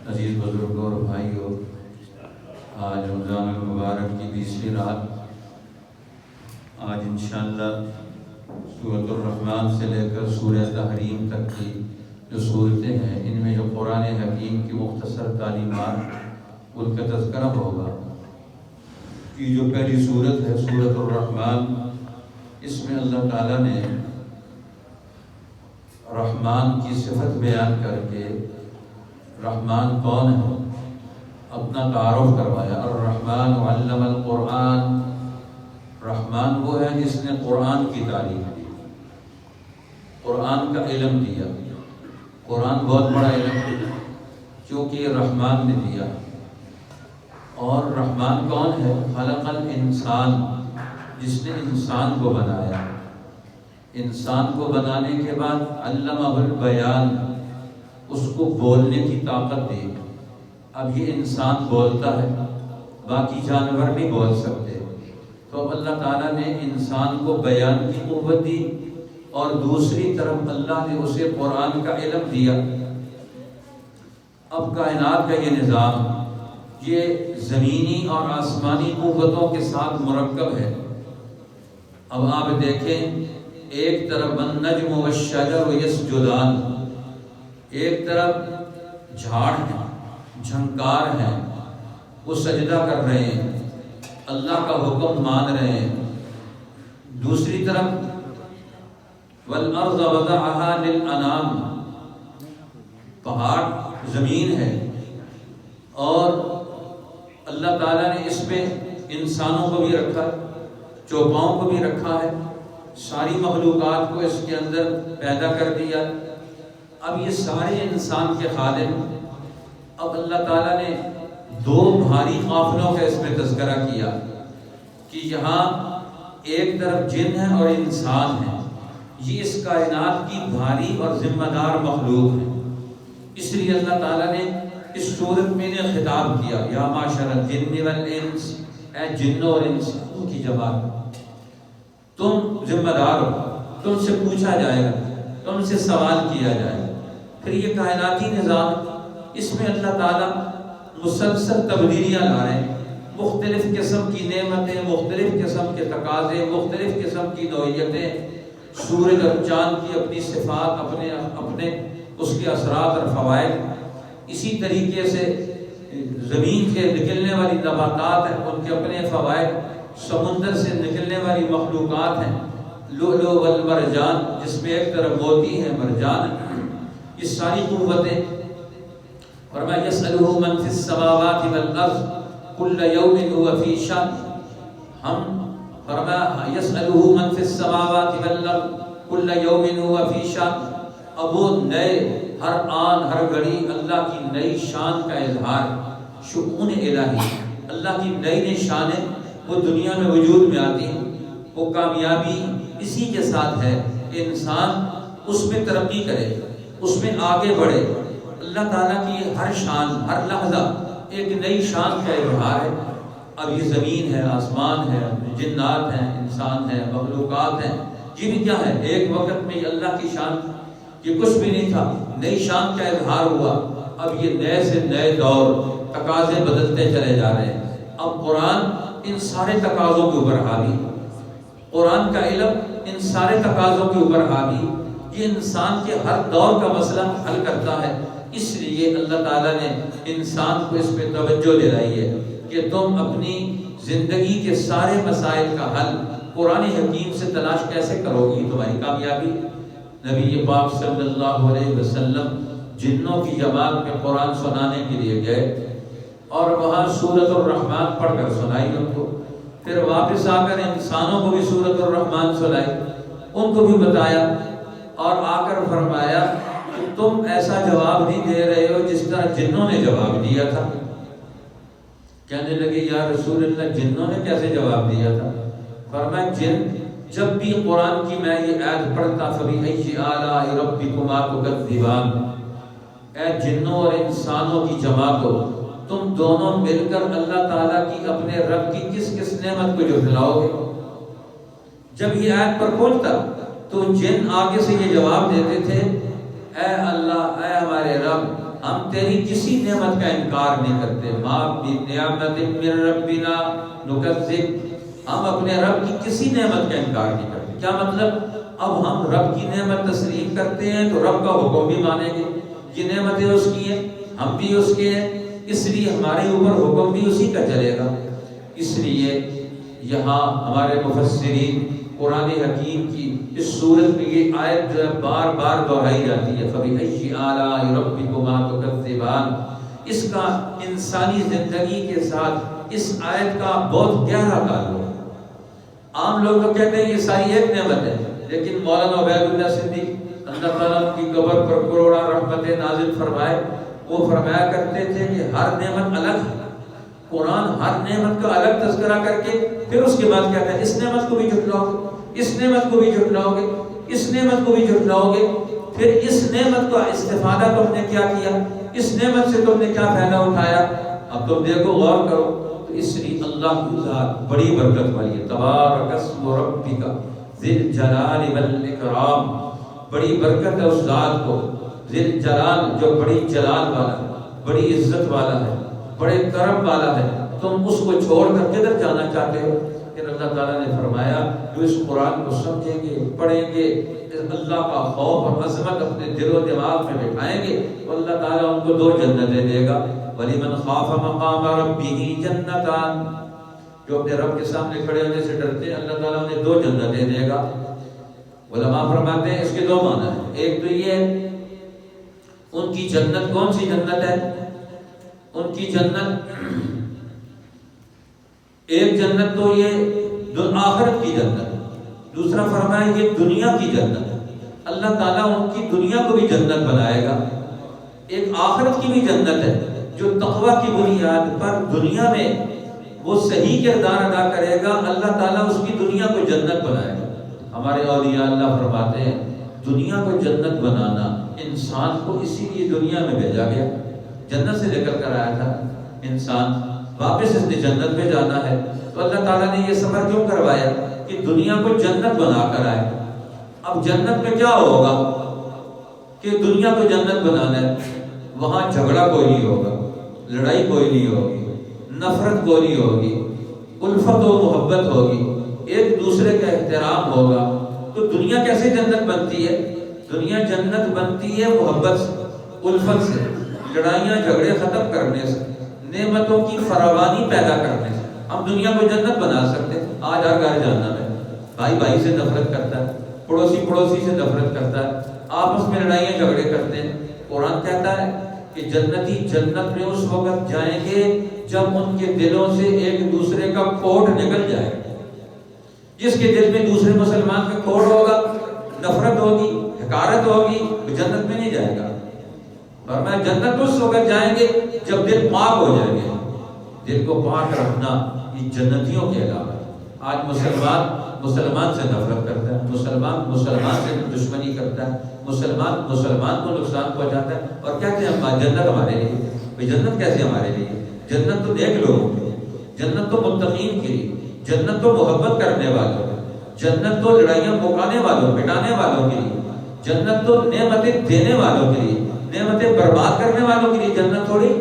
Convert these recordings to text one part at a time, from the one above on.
عزیز بزرگوں اور بھائیوں، آج رمضان المبارک کی 20ویں رات، آج انشاءاللہ سورۃ الرحمن سے لے کر سورہ تحریم تک کی جو صورتیں ہیں، ان میں جو قرآن حکیم کی مختصر تعلیمات ان کا تذکرہ ہوگا۔ یہ جو پہلی سورت ہے سورۃ الرحمن، اس میں اللہ تعالیٰ نے رحمان کی صفت بیان کر کے رحمان کون ہے اپنا تعارف کروایا۔ الرحمن علم القرآن، رحمان وہ ہے جس نے قرآن کی تعلیم دی، قرآن کا علم دیا۔ قرآن بہت بڑا علم ہے کیونکہ یہ رحمان نے دیا۔ اور رحمان کون ہے؟ خلق الانسان، جس نے انسان کو بنایا۔ انسان کو بنانے کے بعد علمہ البیان، اس کو بولنے کی طاقت دی۔ اب یہ انسان بولتا ہے، باقی جانور نہیں بول سکتے، تو اب اللہ تعالیٰ نے انسان کو بیان کی قوت دی، اور دوسری طرف اللہ نے اسے قرآن کا علم دیا۔ اب کائنات کا یہ نظام، یہ زمینی اور آسمانی قوتوں کے ساتھ مرکب ہے۔ اب آپ دیکھیں، ایک طرف النجم والشجر یسجدان، ایک طرف جھاڑ ہیں، جھنکار ہیں، وہ سجدہ کر رہے ہیں، اللہ کا حکم مان رہے ہیں۔ دوسری طرف والارض وضعها للانام، پہاڑ زمین ہے، اور اللہ تعالیٰ نے اس پہ انسانوں کو بھی رکھا، چوپاؤں کو بھی رکھا ہے، ساری مخلوقات کو اس کے اندر پیدا کر دیا۔ اب یہ سارے انسان کے خادم۔ اب اللہ تعالیٰ نے دو بھاری قافلوں کا اس میں تذکرہ کیا کہ یہاں ایک طرف جن ہے اور انسان ہے، یہ اس کائنات کی بھاری اور ذمہ دار مخلوق ہے۔ اس لیے اللہ تعالیٰ نے اس صورت میں نے خطاب کیا، یا معشر الجن والانس، اے جنوں اور انسانوں کی جماعت، تم ذمہ دار ہو، تم سے پوچھا جائے گا، تم سے سوال کیا جائے گا۔ پھر یہ کائناتی نظام، اس میں اللہ تعالیٰ مسلسل تبدیلیاں لا رہے ہیں، مختلف قسم کی نعمتیں، مختلف قسم کے تقاضے، مختلف قسم کی نوعیتیں، سورج اور چاند کی اپنی صفات، اپنے اس کے اثرات اور فوائد۔ اسی طریقے سے زمین سے نکلنے والی نباتات ہیں، ان کے اپنے فوائد، سمندر سے نکلنے والی مخلوقات ہیں، لؤلؤ والمرجان، جس میں ایک طرف موتی ہے، مرجان ہے، یہ ساری قوتیں۔ فرمایا یسألہ من فی السماوات والارض کل یوم هو فی شأن، ہم فرمایا یسألہ من فی السماوات والارض کل یوم هو فی شأن، اب وہ نئے ہر آن ہر گھڑی اللہ کی نئی شان کا اظہار، شؤون الہی، اللہ کی نئی نئی شانیں وہ دنیا میں وجود میں آتی ہیں۔ وہ کامیابی اسی کے ساتھ ہے کہ انسان اس میں ترقی کرے، اس میں آگے بڑھے۔ اللہ تعالیٰ کی ہر شان، ہر لحظہ ایک نئی شان کا اظہار ہے۔ اب یہ زمین ہے، آسمان ہے، جنات ہیں، انسان ہیں، مخلوقات ہیں، یہ بھی کیا ہے؟ ایک وقت میں یہ اللہ کی شان، یہ کچھ بھی نہیں تھا، نئی شان کا اظہار ہوا۔ اب یہ نئے سے نئے دور، تقاضے بدلتے چلے جا رہے ہیں۔ اب قرآن ان سارے تقاضوں کے اوپر حاوی، قرآن کا علم ان سارے تقاضوں کے اوپر حاوی، یہ انسان کے ہر دور کا مسئلہ حل کرتا ہے۔ اس لیے اللہ تعالیٰ نے انسان کو اس پہ توجہ دلائی ہے کہ تم اپنی زندگی کے سارے مسائل کا حل قرآن حکیم سے تلاش کیسے کرو گی، تمہاری کامیابی۔ نبی پاک صلی اللہ علیہ وسلم جنوں کی جماعت میں قرآن سنانے کے لیے گئے، اور وہاں سورۃ الرحمن پڑھ کر سنائی ان کو، پھر واپس آ کر انسانوں کو بھی سورۃ الرحمن سنائی، ان کو بھی بتایا، اور آ کر فرمایا کہ تم ایسا جواب نہیں دے رہے ہو جس طرح جنوں نے جواب دیا تھا۔ کہنے لگے یا رسول اللہ، جنوں نے کیسے جواب دیا تھا؟ فرمایا جن جب بھی قرآن کی میں یہ آیت پڑھتا فَبِأَيِّ آلَاءِ رَبِّكُمَا تُكَذِّبَانِ، اے جنوں اور انسانوں کی جماعتوں، تم دونوں مل کر اللہ تعالیٰ کی اپنے رب کی کس کس نعمت کو جھٹلاؤ گے۔ جب یہ آیت پر پہنچتا تو جن آگے سے یہ جواب دیتے تھے، اے اللہ، اے ہمارے رب، ہم تیری کسی نعمت کا انکار نہیں کرتے. ما بنعمت من ربنا نکذب. ہم اپنے رب کی کسی نعمت کا انکار نہیں کرتے. کیا مطلب؟ اب ہم رب کی نعمت تسلیم کرتے ہیں تو رب کا حکم بھی مانیں گے. یہ نعمتیں اس کی ہیں، ہم بھی اس کے ہیں، اس لیے ہمارے اوپر حکم بھی اسی کا چلے گا. اس لیے یہاں ہمارے مفسرین قرآن حکیم کی اس صورت میں یہ آیت جو ہے بار بار دہرائی جاتی ہے. فَبِأَيِّ آلَاءِ رَبِّكُمَا تُكَذِّبَانِ. اس کا انسانی زندگی کے ساتھ اس آیت کا بہت گہرا تعلق ہے. عام لوگ تو کہتے ہیں یہ ساری ایک نعمت ہے، لیکن مولانا عبید اللہ صدیق اللہ تعالیٰ کی قبر پر کروڑا رحمتیں نازل فرمائے، وہ فرمایا کرتے تھے کہ ہر نعمت الگ ہے. قرآن ہر نعمت کا الگ تذکرہ کر کے پھر اس کے بعد کہتا ہے اس نعمت کو بھی جھٹلاؤ گے، اس نعمت کو بھی جھٹلاؤ گے، اس نعمت کو بھی جھٹلاؤ گے. پھر اس نعمت کا استفادہ تم نے کیا کیا، اس نعمت سے تم نے کیا فائدہ اٹھایا. اب تم دیکھو، غور کرو. تو اس لیے اللہ کی ذات بڑی برکت والی ہے. تبارک اسم ربک ذی الجلال والاکرام. بڑی برکت ہے اس ذات کو، ذی الجلال جو بڑی جلال والا ہے، بڑی عزت والا ہے، بڑے کرم والا ہے. تم اس کو چھوڑ کر کدھر جانا چاہتے ہو؟ پھر اللہ تعالیٰ نے فرمایا جو اس قرآن کو سمجھیں گے، پڑھیں گے، اللہ کا خوف اور عظمت اپنے دل و دماغ میں بٹھائیں گے تو اللہ تعالیٰ ان کو 2 جنتیں دے گا. وَلِمَنْ خَافَ مَقَامَ رَبِّهِ جَنَّتَانِ. جو اپنے رب کے سامنے کھڑے ہونے سے ڈرتے ہیں اللہ تعالیٰ انہیں 2 جنتیں دے گا. علماء فرماتے ہیں اس کے 2 معنی ہیں. ایک تو یہ ہے ان کی جنت کون سی جنت ہے؟ ان کی جنت، ایک جنت تو یہ آخرت کی جنت، دوسرا فرمایا یہ دنیا کی جنت. اللہ تعالیٰ ان کی دنیا کو بھی جنت بنائے گا. ایک آخرت کی بھی جنت ہے جو تقوی کی بنیاد پر دنیا میں وہ صحیح کردار ادا کرے گا، اللہ تعالیٰ اس کی دنیا کو جنت بنائے گا. ہمارے اولیاء اللہ فرماتے ہیں دنیا کو جنت بنانا انسان کو اسی لیے دنیا میں بھیجا گیا. جنت سے نکل کر آیا تھا انسان، واپس اس نے جنت میں جانا ہے. تو اللہ تعالیٰ نے یہ سفر کیوں کروایا کہ دنیا کو جنت بنا کر آئے. اب جنت میں کیا ہوگا کہ دنیا کو جنت بنانا ہے، وہاں جھگڑا کوئی نہیں ہوگا، لڑائی کوئی نہیں ہوگی، نفرت کوئی نہیں ہوگی، الفت و محبت ہوگی، ایک دوسرے کا احترام ہوگا. تو دنیا کیسے جنت بنتی ہے؟ دنیا جنت بنتی ہے محبت سے، الفت سے، لڑائیاں جھگڑے ختم کرنے سے، نعمتوں کی فراوانی پیدا کرنے سے. ہم دنیا کو جنت بنا سکتے ہیں. آج ہر گھر جاننا ہے، بھائی بھائی سے نفرت کرتا ہے، پڑوسی پڑوسی سے نفرت کرتا ہے، آپس میں لڑائیاں جھگڑے کرتے ہیں. قرآن کہتا ہے کہ جنتی جنت میں اس وقت جائیں گے جب ان کے دلوں سے ایک دوسرے کا کوڑ نکل جائے. جس کے دل میں دوسرے مسلمان کا کوڑ ہوگا، نفرت ہوگی، حقارت ہوگی، وہ جنت میں نہیں جائے گا. اور میں جنت اس وقت جائیں گے جب دل پاک ہو جائیں گے. دل کو پاک رکھنا یہ جنتیوں کے علاوہ ہے. آج مسلمان سے نفرت کرتا ہے، مسلمان سے دشمنی کرتا ہے، مسلمان کو نقصان پہنچاتا ہے اور کہتے ہیں جنت ہمارے لیے. بھئی جنت کیسے ہمارے لیے؟ جنت تو نیک لوگوں کے لیے، جنت تو متقین کے لیے، جنت تو محبت کرنے والوں کے، جنت تو لڑائیاں مکانے والوں، مٹانے والوں کے لیے، جنت تو نعمتیں دینے والوں کے لیے، نعمتیں برباد کرنے والوں کے لیے جنت تھوڑی.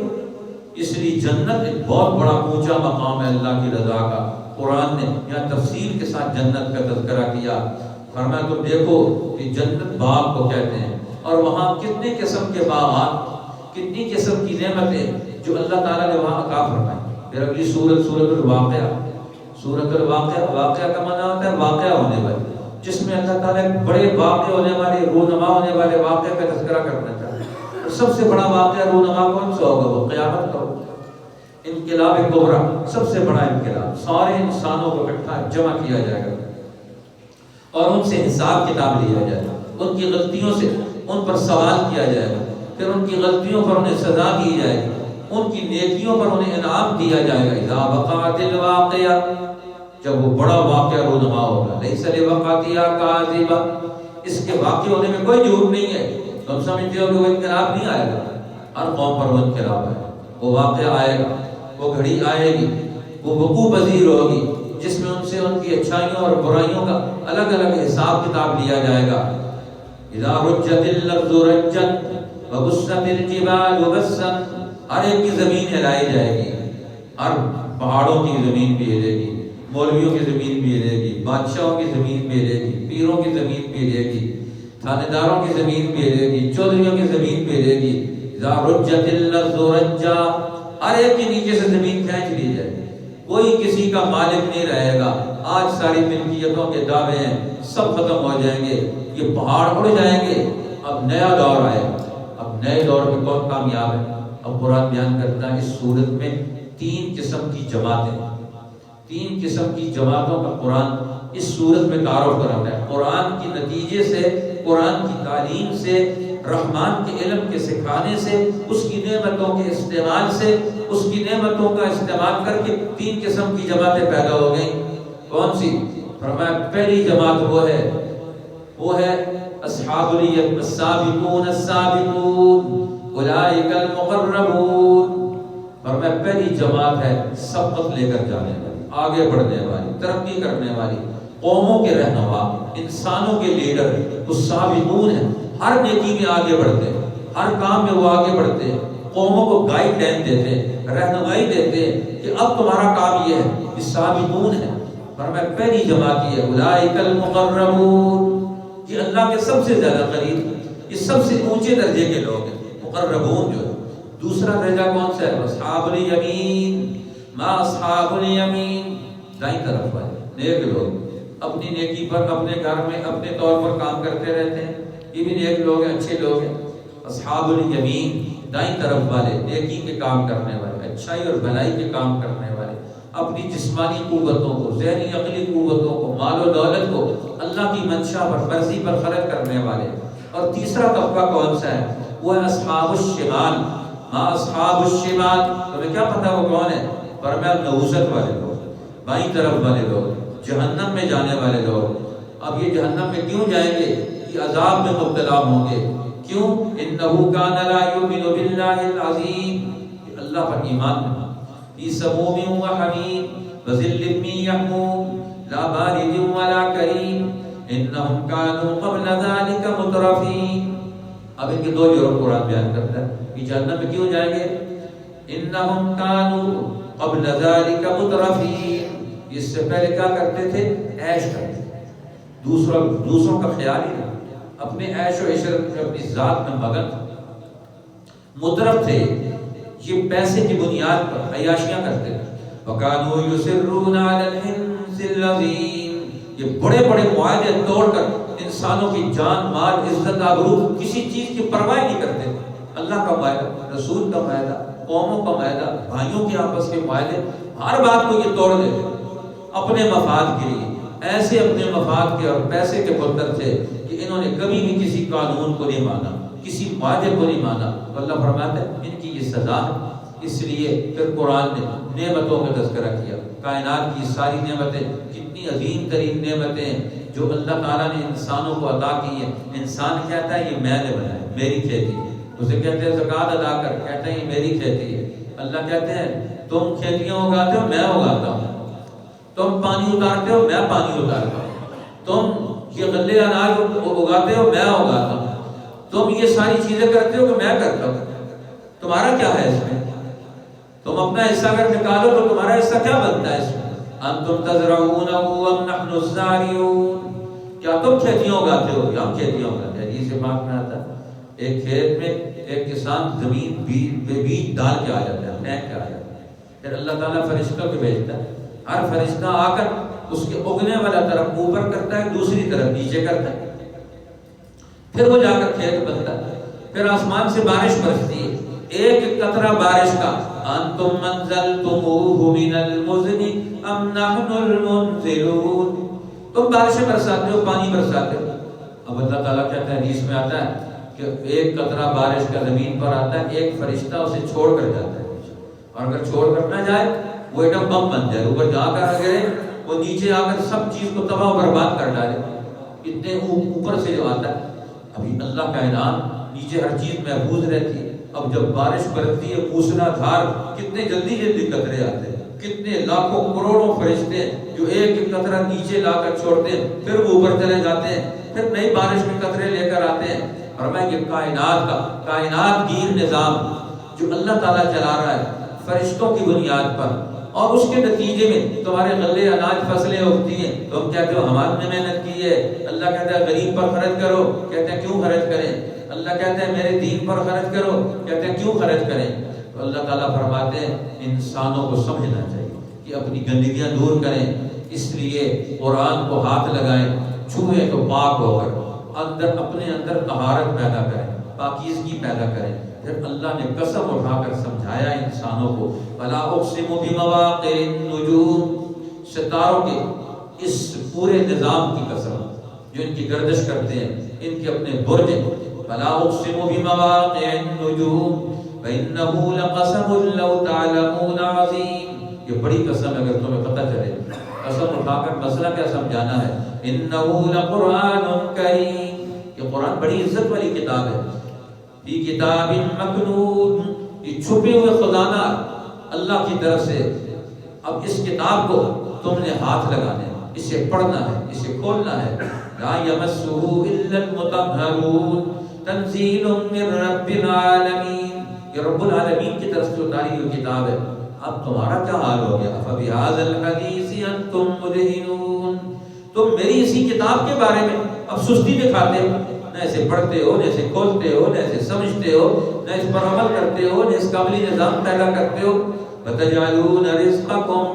اس لیے جنت ایک بہت بڑا اونچا مقام ہے اللہ کی رضا کا. قرآن نے یہاں تفصیل کے ساتھ جنت کا تذکرہ کیا. فرمایا تم دیکھو کہ جنت باغ کو کہتے ہیں اور وہاں کتنے قسم کے باغات، کتنی قسم کی نعمتیں جو اللہ تعالیٰ نے وہاں عطا فرمائی. پھر اگلی سورۃ الواقعہ. سورۃ الواقعہ، واقعہ کا معنی ہوتا ہے واقعہ ہونے والی، جس میں اللہ تعالیٰ بڑے واقع ہونے والے، رونما ہونے والے واقعہ کا تذکرہ کرنا چاہتے ہیں. سب سے بڑا واقعہ رونما کون سا ہوگا؟ وہ قیامت کا ہوگا. انقلاب کبریٰ، سب سے بڑا انقلاب. سارے انسانوں کو اکٹھا جمع کیا جائے گا اور ان سے حساب کتاب لیا جائے گا. ان کی غلطیوں سے ان پر سوال کیا جائے گا. پھر ان کی غلطیوں پر انہیں سزا دی جائے گی، ان کی نیکیوں پر انہیں انعام دیا جائے گا. اذا وقعت الواقعہ، جب وہ بڑا واقعہ رونما ہوگا. لیس لوقعتہا کاذبہ، اس کے واقع ہونے میں کوئی جھوٹ نہیں ہے. تم سمجھتے ہو کہ وہ انقلاب نہیں آئے گا؟ ہر قوم پر وہ انقلاب ہے. وہ واقعہ آئے گا، وہ گھڑی آئے گی، وہ وقوع پذیر ہوگی، جس میں ان سے ان کی اچھائیوں اور برائیوں کا الگ الگ حساب کتاب لیا جائے گا. اذا رجت الارض رجا وبست الجبال بسا، ہر ایک کی زمین ہلائی جائے گی، ہر پہاڑوں کی زمین بھی ہلے گی، مولویوں کی زمین بھی ہلے گی، بادشاہوں کی زمین بھی ہلے گی، پیروں کی زمین بھی ہلے گی، تھانے داروں کی زمین بھی ہلے گی، چودھریوں کی زمین بھی ہلے گی۔ اذا رجت الارض رجا، ہر ایک کے نیچے سے زمین کھینچ لی جائے گی، کوئی کسی کا مالک نہیں رہے گا۔ آج ساری ملکیتوں کے دعوے ہیں سب ختم ہو جائیں گے، یہ پہاڑ اڑ جائیں گے، اب نیا دور آئے گا۔ اب نئے دور میں کون کامیاب ہے؟ اب قرآن بیان کرتا ہے اس صورت میں تین قسم کی جماعتیں، تین قسم کی جماعتوں کا قرآن اس صورت میں تعارف کراتا ہے۔ قرآن کے نتیجے سے، قرآن کی تعلیم سے، رحمان کے علم کے سکھانے سے، اس کی نعمتوں کے استعمال سے، اس کی نعمتوں کا استعمال کر کے تین قسم کی جماعتیں پیدا ہو گئیں۔ کون سی؟ فرمایا پہلی جماعت وہ ہے اصحاب الیمین السابقون السابقون اولئک المقربون۔ فرمایا پہلی جماعت ہے سبقت لے کر جانے والی، آگے بڑھنے والی، ترقی کرنے والی، قوموں کے رہنما، انسانوں کے لیڈر، وہ سابقون ہیں، ہر نیکی میں آگے بڑھتے ہیں، ہر کام میں وہ آگے بڑھتے ہیں، قوموں کو گائیڈ لائن دیتے ہیں، رہنمائی دیتے ہیں کہ اب تمہارا کام یہ ہے، یہ سابقون ہے۔ فرمایا پہلی جماعت یہ ہے اولئک المقربون، یہ اللہ کے سب سے زیادہ قریب، یہ سب سے اونچے درجے کے لوگ ہیں، مقربون جو ہے۔ دوسرا درجہ کون سا ہے؟ اصحاب الیمین، ما اصحاب الیمین، دائیں طرف والے نیک لوگ، اپنی نیکی پر اپنے گھر میں اپنے طور پر کام کرتے رہتے ہیں، یہ بھی نیک لوگ ہیں، اچھے لوگ ہیں۔ اصحاب الیمین دائیں طرف والے، نیکی کے کام کرنے والے، اچھائی اور بھلائی کے کام کرنے والے، اپنی جسمانی قوتوں کو، ذہنی عقلی قوتوں کو، مال و دولت کو اللہ کی منشا پر، مرضی پر خرچ کرنے والے۔ اور تیسرا طبقہ کون سا ہے؟ وہ ہے اصحاب الشمال، ما اصحاب الشمال، تمہیں کیا پتہ وہ کون ہے؟ فرمایا نحوست والے لوگ، بائیں طرف والے لوگ، جہنم میں جانے والے لوگ۔ اب یہ جہنم میں کیوں جائیں گے؟ یہ عذاب میں مبتلا ہوں گے۔ کیوں؟ انہ کان لا یؤمن باللہ العظیم، یہ اللہ پر ایمان نہیں، فی سموم و حمیم وظل من یحموم لا بارد ولا کریم انہم کانوا قبل ذلک مترفین۔ اب ان کے دو جرم قرآن بیان کرتا ہے کہ جہنم میں کیوں جائیں گے؟ انہم کانوا قبل ذلک مترفین، اس سے پہلے کیا کرتے تھے؟ عیش کرتے تھے، دوسروں کا خیال ہی نہیں، اپنے عیش و عشرت میں اپنی ذات میں مگن، مترف تھے، یہ پیسے کی بنیاد پر عیاشیاں کرتے تھے۔ وَكَانُوا يُصِرُّونَ عَلَى الْحِنْثِ الْعَظِيمِ، یہ بڑے بڑے معاہدے توڑ کر انسانوں کی جان، مال، عزت، آبرو، کسی چیز کی پرواہ نہیں کرتے۔ اللہ کا معاہدہ، رسول کا معاہدہ، قوموں کا معاہدہ، بھائیوں کے آپس کے معاہدے، ہر بات کو یہ توڑ دیتے اپنے مفاد کے لیے۔ ایسے اپنے مفاد کے اور پیسے کے پتر تھے کہ انہوں نے کبھی بھی کسی قانون کو نہیں مانا، کسی معاہدے کو نہیں مانا۔ تو اللہ فرماتا ہے ان کی یہ سزا ہے۔ اس لیے پھر قرآن نے نعمتوں کا تذکرہ کیا، کائنات کی ساری نعمتیں، کتنی عظیم ترین نعمتیں ہیں جو اللہ تعالیٰ نے انسانوں کو عطا کی ہیں۔ انسان کہتا ہے یہ میں نے بنایا، میری کھیتی ہے، اسے کہتے ہیں زکوٰۃ ادا کر، کہتا ہے یہ میری کھیتی ہے۔ اللہ کہتے ہیں تم کھیتیاں اگاتے ہو، میں اگاتا ہوں، تم پانی اتارتے ہو، میں پانی اتارتا ہوں، تم یہ غلے اناج اگاتے ہو، میں اگاتا ہوں، تم یہ ساری چیزیں کرتے ہو کہ میں کرتا ہوں، تمہارا کیا ہے اس میں؟ تم اپنا حصہ اگر نکالو تو تمہارا حصہ کیا بنتا ہے اس میں؟ انتم تزرعونہ ام نحن الزارعون، کیا تم کھیتیاں اگاتے ہو یا ہم کھیتیاں اگاتے ہیں؟ حدیث پاک میں آتا ہے ایک کھیت میں ایک کسان زمین بیج ڈال کے آ جاتا ہے، پھینک کے آ جاتا ہے، پھر اللہ تعالیٰ فرشتوں کو بھیجتا ہے، ہر فرشتہ آ کر اس کے اگنے والا طرف اوپر کرتا ہے، دوسری طرف نیچے کرتا ہے، پھر وہ جا کر کھیت بنتا ہے، پھر آسمان سے بارش برستی ہے، ایک قطرہ بارش کا، انتم منزلتموہ من المزن ام نحن المنزلون، تم بارشیں برساتے ہو، پانی برساتے ہو۔ اب اللہ تعالیٰ کہتا ہے، حدیث میں آتا ہے کہ ایک قطرہ بارش کا زمین پر آتا ہے، ایک فرشتہ اسے چھوڑ کر جاتا ہے، اور اگر چھوڑ کر نہ جائے وہ ایٹم بم بن جائے، اوپر جا کر گرے، وہ نیچے آ کر سب چیز کو تباہ و برباد کر ڈالے، اتنے اوپر سے جو آتا ہے۔ ابھی اللہ کا انعام، نیچے ہر چیز محفوظ رہتی ہے۔ اب جب بارش برستی ہے موسلا دھار، کتنے جلدی جلدی قطرے آتے ہیں، کتنے لاکھوں کروڑوں فرشتے جو ایک ایک قطرہ نیچے لا کر چھوڑتے ہیں، پھر وہ اوپر چلے جاتے ہیں، پھر نئی بارش میں قطرے لے کر آتے ہیں، فرمایا کہ کائنات گیر نظام جو اللہ تعالیٰ چلا رہا ہے فرشتوں کی بنیاد پر، اور اس کے نتیجے میں تمہارے غلے اناج فصلیں اگتی ہیں، تم کہتے ہو ہماری نے محنت کی ہے، اللہ کہتا ہے غریب پر خرچ کرو، کہتے ہیں کیوں خرچ کریں؟ اللہ کہتے ہیں میرے دین پر خرچ کرو، کہتے ہیں کیوں خرچ کریں؟ تو اللہ تعالیٰ فرماتے ہیں انسانوں کو سمجھنا چاہیے کہ اپنی گندگیاں دور کریں، اس لیے قرآن کو ہاتھ لگائیں، چھوئیں تو پاک ہو کر اپنے اندر طہارت پیدا کریں، پاکیزگی پیدا کریں۔ پھر اللہ نے قسم اٹھا کر سمجھایا انسانوں کو، فَلَا أُقْسِمُ بِمَوَاقِعِ النُّجُومِ، ستاروں کے اس پورے نظام کی قسم جو ان کی گردش کرتے ہیں، ان کے اپنے برج ہیں۔ فَلَا أُقْسِمُ بِمَوَاقِعِ النُّجُومِ وَإِنَّهُ لَقَسَمٌ لَوْ تَعْلَمُونَ عَظِيمٌ، یہ بڑی قسم اگر تمہیں پتہ چلے، قسم اٹھا کر مسئلہ کیا سمجھانا ہے۔ إِنَّهُ لَقُرْآنٌ كَرِيمٌ، یہ قرآن بڑی عزت والی کتاب ہے، فی کتاب مکنون، یہ چھپے ہوئے خزانہ اللہ کی طرف سے۔ اب اس کتاب کو تم نے ہاتھ لگانا ہے، اسے پڑھنا ہے، اسے کھولنا ہے۔ لا یمسہ الا المطہرون تنزیل من رب العالمین، یہ رب العالمین کی طرف سے اتاری ہوئی کتاب ہے۔ اب تمہارا کیا حال ہو گیا؟ فبہذا الحدیث انتم مدہنون، تم میری اسی کتاب کے بارے میں اب سستی دکھاتے ہو، نہ اسے پڑھتے ہو، نہ اسے کھولتے ہو، نہ اسے سمجھتے ہو، نہ اس پر عمل کرتے ہو، نہ اس کا عملی نظام پیدا کرتے ہو۔ وَتَجْعَلُونَ رِزْقَكُمْ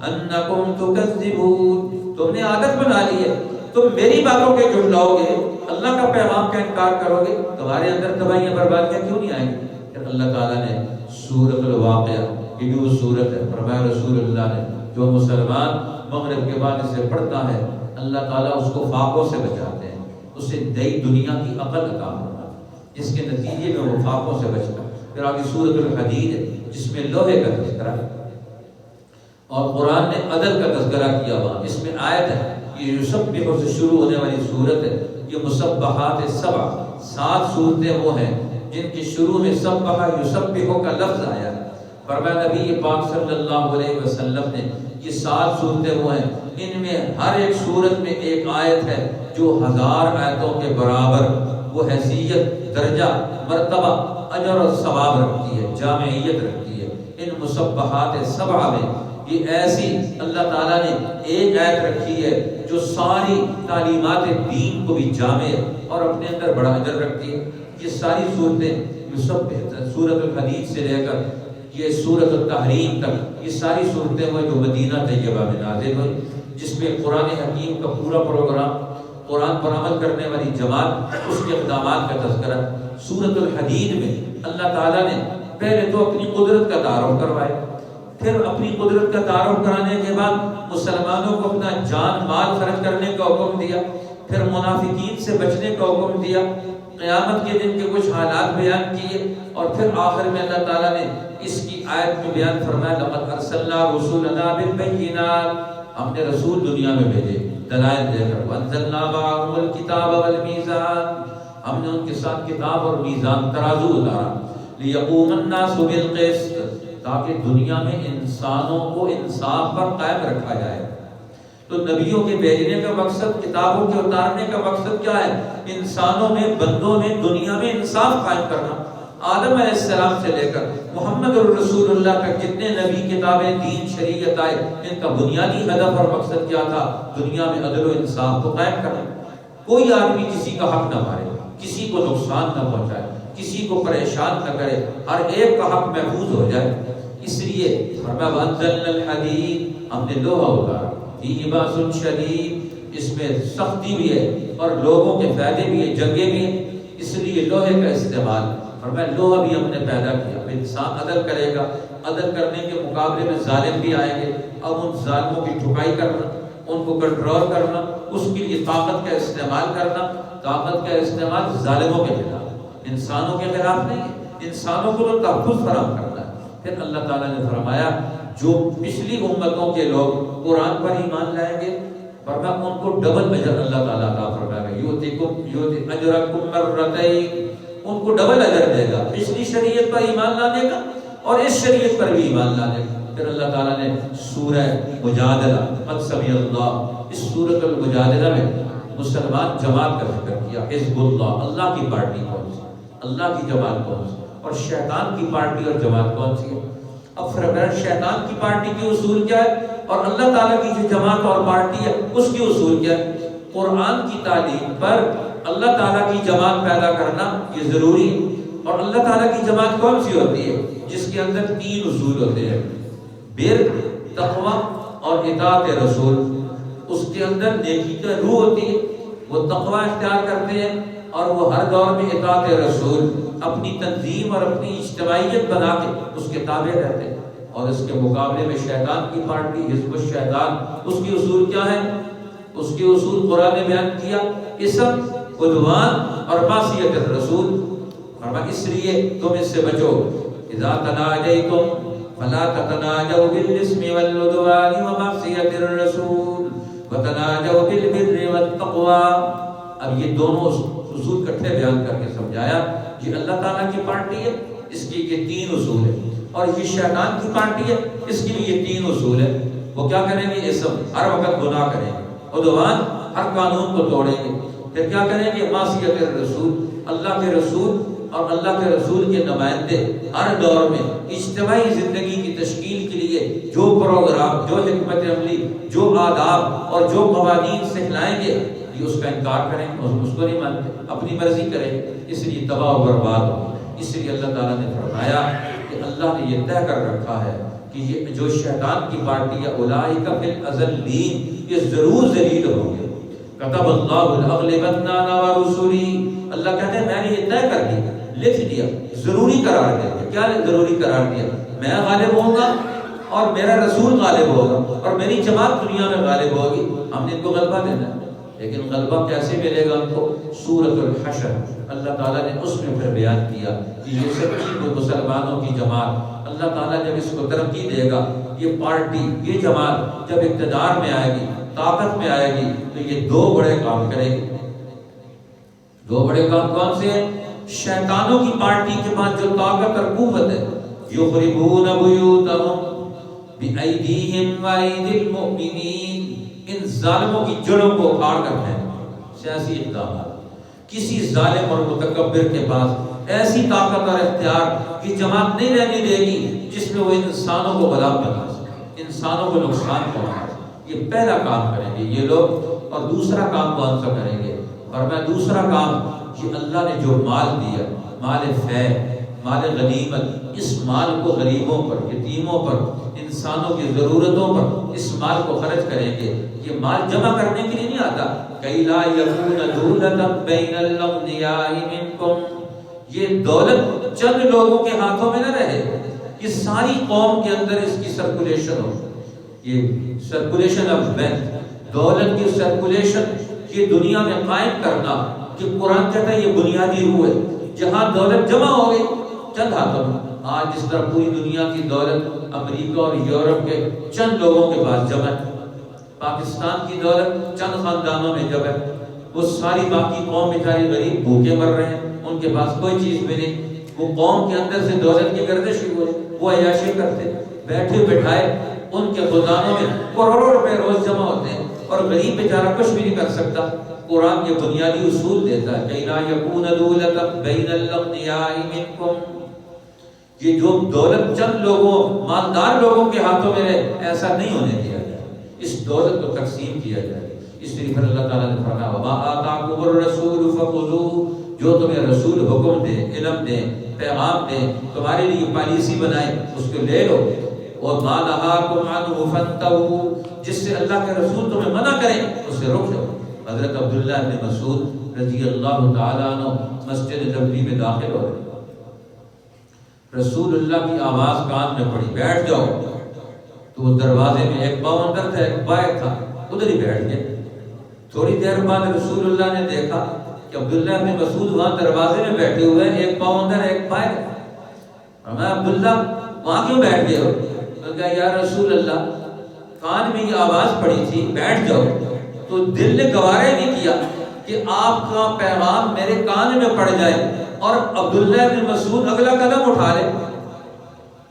أَنَّكُمْ تُكَذِّبُونَ، تم نے عادت بنا لی ہے، تم میری باتوں کے جھٹلاؤ گے، اللہ کا پیغام کا انکار کرو گے، تمہارے اندر تباہیاں بربادیاں کیوں نہیں آئیں گی؟ پھر اللہ تعالیٰ نے سورۃ الواقعہ، یہ جو صورت ہے، فرمایا رسول اللہ نے جو مسلمان مغرب کے بعد اسے پڑھتا ہے اللہ تعالیٰ اس کو فاقوں سے بچاتے ہیں، اسے نئی دنیا کی عقل عطا ہوتا ہے، جس کے نتیجے میں وہ فاقوں سے بچتا ہے۔ پھر آگے سورۃ الحدید ہے جس میں لوہے کا تذکرہ ہے، اور قرآن نے عدل کا تذکرہ کیا وہاں، اس میں آیت ہے، یہ یسبح سے شروع ہونے والی سورت ہے، یہ مسبحات سبع، 7 صورتیں وہ ہیں جن کی شروع میں سبح یسبح کا لفظ آیا ہے۔ فرمایا نبی پاک صلی اللہ علیہ وسلم نے یہ 7 صورتیں وہ ہیں، ان میں ہر ایک صورت میں ایک آیت ہے جو 1000 آیتوں کے برابر وہ حیثیت، درجہ، مرتبہ، اجر اور ثواب رکھتی ہے، جامعیت رکھتی ہے۔ ان مسبحات سبع میں یہ ایسی اللہ تعالیٰ نے ایک آیت رکھی ہے جو ساری تعلیمات دین کو بھی جامع اور اپنے اندر بڑا اجر رکھتی ہے۔ یہ ساری صورتیں سورۃ الحدید سے لے کر یہ سورۃ التحریم تک، یہ ساری صورتیں وہ جو مدینہ طیبہ میں نازل ہوئی، جس میں قرآن حکیم کا پورا پروگرام، قرآن پر عمل کرنے والی جماعت، اس کے اقدامات کا تذکرہ۔ سورۃ الحدید میں اللہ تعالیٰ نے پہلے تو اپنی قدرت کا تعارف کروایا، پھر اپنی قدرت کا تعارف کرانے کے بعد مسلمانوں کو اپنا جان مال خرچ کرنے کا حکم دیا، پھر منافقین سے بچنے کا حکم دیا، قیامت کے دن کے کچھ حالات بیان کیے، اور پھر آخر میں اللہ تعالیٰ نے اس کی آیت میں بیان فرمایا لقد ارسلنا رسولنا بالبینات، ہم نے رسول دنیا میں بھیجے دلائل دے کر، وانزلنا معهم الکتاب والمیزان، ہم نے ان کے ساتھ کتاب اور میزان ترازو اتارا، لیقوم الناس بالقسط، تاکہ دنیا میں انسانوں کو انصاف پر قائم رکھا جائے۔ تو نبیوں کے بھیجنے کا مقصد، کتابوں کے اتارنے کا مقصد کیا ہے؟ انسانوں میں، بندوں میں، دنیا میں انصاف قائم کرنا۔ آدم علیہ السلام سے لے کر محمد الرسول اللہ تک جتنے نبی، کتابیں، دین، شریعت آئے، ان کا بنیادی ہدف اور مقصد کیا تھا؟ دنیا میں عدل و انصاف کو قائم کرنا۔ کوئی آدمی کسی کا حق نہ مارے، کسی کو نقصان نہ پہنچائے، کسی کو پریشان نہ کرے، ہر ایک کا حق محفوظ ہو جائے۔ اس لیے فرمایا وانزلنا الحدید، ہم نے لوہا اتارا، فیہ باس شدید، اس میں سختی بھی ہے اور لوگوں کے فائدے بھی ہیں، جنگیں بھی ہیں، اس لیے لوہے کا استعمال۔ فرمایا لوہا بھی ہم نے پیدا کیا، انسان عدل کرے گا، عدل کرنے کے مقابلے میں ظالم بھی آئیں گے، اب ان ظالموں کی ٹھکائی کرنا، ان کو کنٹرول کرنا، اس کے لیے طاقت کا استعمال کرنا، طاقت کا استعمال ظالموں کے خلاف، انسانوں کے خلاف نہیں ہے، انسانوں کو تو تحفظ فراہم کرنا ہے۔ پھر اللہ تعالیٰ نے فرمایا جو پچھلی امتوں کے لوگ قرآن پر ایمان لائیں گے، فرمایا ان کو ڈبل اجر اللہ تعالیٰ عطا فرمائے گا، یؤتی اجرکم مرتین، ان کو ڈبل اجر دے گا، پچھلی شریعت پر ایمان لانے کا اور اس شریعت پر بھی ایمان لانے کا۔ پھر اللہ تعالیٰ نے سورہ مجادلہ، قد سمع اللہ، اس سورۃ المجادلہ میں مسلمان جماعت کا ذکر کیا، حزب اللہ، اللہ کی پارٹی کون سی، اللہ کی جماعت کون سی، اور شیطان کی پارٹی اور جماعت کون سی ہے۔ اب فرمایا شیطان کی پارٹی کے اصول کیا ہے اور اللہ تعالیٰ کی جو جماعت اور پارٹی ہے اس کے اصول کیا ہے۔ قرآن کی تعلیم پر اللہ تعالیٰ کی جماعت پیدا کرنا یہ ضروری ہے، اور اللہ تعالیٰ کی جماعت کون سی ہوتی ہے؟ جس کے اندر 3 اصول ہوتے ہیں، بر، تقوی اور اطاعت رسول۔ اس کے اندر نیکی کا روح ہوتی ہے، وہ تقوی اختیار کرتے ہیں اور وہ ہر دور میں اطاعت رسول اپنی تنظیم اور اپنی اجتماعیت بنا کے اس کے تابع رہتے ہیں۔ اور اس کے مقابلے میں شیطان کی پارٹی حزب الشیطان، اس کے اصول کیا ہیں؟ اس کے اصول قرآن نے بیان کیا، اسم، عدوان اور معصیت الرسول۔ فرمایا اس لیے تم اس سے بچو، اذا تناجیتم فلا تتناجوا بالاسم والعدوان ومعصیت الرسول وتناجوا بالبر والتقوى۔ اب یہ دونوں اصول اکٹھے بیان کر کے سمجھایا، یہ اللہ تعالیٰ کی پارٹی ہے، اس کی یہ 3 اصول ہے، اور یہ شیطان کی پارٹی ہے، اس کی بھی یہ 3 اصول ہے۔ وہ کیا کریں گے؟ اسم، ہر وقت گناہ کریں گے، عدوان، ہر قانون کو توڑیں گے، پھر کیا کریں گے؟ معصیت الرسول، اللہ کے رسول اور اللہ کے رسول کے نمائندے ہر دور میں اجتماعی زندگی کی تشکیل کے لیے جو پروگرام، جو حکمت عملی، جو آداب اور جو قوانین سکھلائیں گے، یہ اس کا انکار کریں گے، اس کو نہیں مانتے، اپنی مرضی کریں گے، اس لیے تباہ و برباد ہو۔ اس لیے اللہ تعالیٰ نے فرمایا کہ اللہ نے یہ طے کر رکھا ہے کہ یہ جو شیطان کی پارٹی ہے اولئک فی الاذلین، یہ ضرور ذلیل ہوں گے۔ کتب اللہ لاغلبن انا ورسلی، اللہ کہتے ہیں میں نے یہ طے کر دیا، لکھ دیا، ضروری قرار دے دیا۔ کیا ضروری قرار دیا؟ میں غالب ہوں گا اور میرا رسول غالب ہوگا اور میری جماعت دنیا میں غالب ہوگی، ہم نے ان کو غلبہ دینا ہے۔ لیکن غلبہ کیسے ملے گا ان کو؟ سورۃ الحشر اللہ تعالیٰ نے اس میں پھر بیان کیا کہ یہ سچی مسلمانوں کی جماعت، اللہ تعالیٰ جب اس کو ترقی دے گا، یہ پارٹی، یہ جماعت جب اقتدار میں آئے گی، طاقت میں آئے گی، تو یہ 2 بڑے کام کرے گی۔ 2 بڑے کام کون سے ہیں؟ شیطانوں کی پارٹی کے پاس جو طاقت اور قوت ہے، یخربون بیوتہم بأیدیہم وأیدی المؤمنین، ان ظالموں کی جڑوں کو اکھاڑ کر پھینک، سیاسی اقدامات۔ کسی ظالم اور متکبر کے پاس ایسی طاقت اور اختیار کی جماعت نہیں رہنے دے گی جس میں وہ انسانوں کو غلام بنا سکے، انسانوں کو نقصان پہنچا سکے۔ یہ پہلا کام کریں گے یہ لوگ، اور دوسرا کام کون سا کریں گے؟ اور میں دوسرا کام، یہ اللہ نے جو مال دیا، مال فے، مال غنیمت، اس مال کو غریبوں پر، یتیموں پر، انسانوں کی ضرورتوں پر اس مال کو خرچ کریں گے۔ یہ مال جمع کرنے کے لیے نہیں آتا، کَإْ لَا يَكُونَ دُولَةً بَيْنَ الْأَغْنِيَاءِ مِنْكُمْ، یہ دولت چند لوگوں کے ہاتھوں میں نہ رہے، یہ ساری قوم کے اندر اس کی سرکولیشن ہو۔ یہ سرکولیشن آف ویلتھ، دولت کی سرکولیشن، یہ دنیا میں قائم کرنا، کہ قرآن کہتا ہے یہ بنیادی روح ہے۔ جہاں دولت جمع ہو گئی چند ہاتھوں میں، آج جس طرح پوری دنیا کی دولت امریکہ اور یورپ کے چند لوگوں کے پاس جمع ہے، پاکستان کی دولت چند خاندانوں میں جمع ہے، وہ ساری باقی قوم بیچاری غریب بھوکے مر رہے ہیں، ان کے پاس کوئی چیز بھی نہیں۔ وہ قوم کے اندر سے دولت کی گردش ہوئی، وہ عیاشی کرتے، بیٹھے بٹھائے ان کے خزانوں میں کروڑوں روپے روز جمع ہوتے ہیں، اور غریب بیچارہ کچھ بھی نہیں کر سکتا۔ قرآن یہ بنیادی اصول دیتا ہے کہ لا یکون دولة بین الاغنیاء منکم، یہ جو دولت چند لوگوں، مالدار لوگوں کے ہاتھوں میں رہے، ایسا نہیں ہونے دیا جائے، اس دولت کو تقسیم کیا جائے۔ اس لیے پھر اللہ تعالیٰ نے فرمایا وما آتاکم الرسول فخذوہ، جو تمہیں رسول حکم دے، علم دے، پیغام دے، تمہارے لیے پالیسی بنائے، اس کو لے لو۔ اور ما نہاکم عنہ فانتہوا، جس سے اللہ کے رسول تمہیں منع کریں اس سے رک جاؤ۔ حضرت عبداللہ بن مسعود رضی اللہ تعالیٰ عنہ مسجد نبوی میں داخل ہو گئے، رسول اللہ کی آواز کان میں پڑی، بیٹھ جاؤ، تو وہ دروازے میں ایک پاؤں اندر تھا ایک باہر تھا، ادھر ہی بیٹھ گئے۔ تھوڑی دیر بعد رسول اللہ نے دیکھا کہ عبداللہ بن مسعود وہاں دروازے میں بیٹھے ہوئے ہیں، ایک پاؤں اندر ایک باہر۔ فرمایا عبداللہ وہاں کیوں بیٹھ گئے ہو؟ تو کہا یا رسول اللہ کان میں یہ آواز پڑی تھی بیٹھ جاؤ، تو دل نے گوارا نہیں کیا کہ آپ کا پیغام میرے کان میں پڑ جائے اور عبداللہ بن مسعود اگلا قدم اٹھا لے۔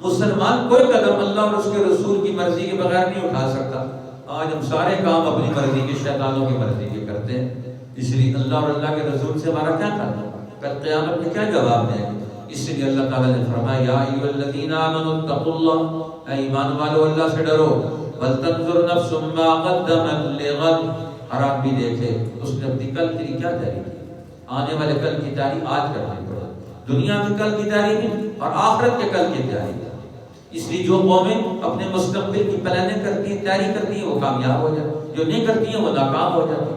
مسلمان کوئی قدم اللہ اور اس کے رسول کی مرضی کے بغیر نہیں اٹھا سکتا۔ آج ہم سارے کام اپنی مرضی کے، شیطانوں کی مرضی کے کرتے ہیں۔ اس لیے اللہ اور اللہ کے رسول سے ہمارا کیا کرنا، کل قیامت میں کیا جواب دیں گے؟ اس لیے اللہ تعالیٰ نے فرمایا یا ایھا الذین آمنوا اتقوا اللہ، اے ایمان والو اللہ سے ڈرو، ولتنظر نفس ما قدمت لغد، ہر آدمی دیکھے اس نے اپنی کل کے لیے کیا تیاری کی، آنے والے کل کی تیاری آج کرنی پڑے، دنیا کے کل کی تیاری بھی اور آخرت کے کل کی تیاری بھی۔ اس لیے جو قومیں اپنے مستقبل کی پلاننگ کرتی ہیں، تیاری کرتی ہیں، وہ کامیاب ہو جاتی ہیں، جو نہیں کرتی ہیں وہ ناکام ہو جاتی ہیں۔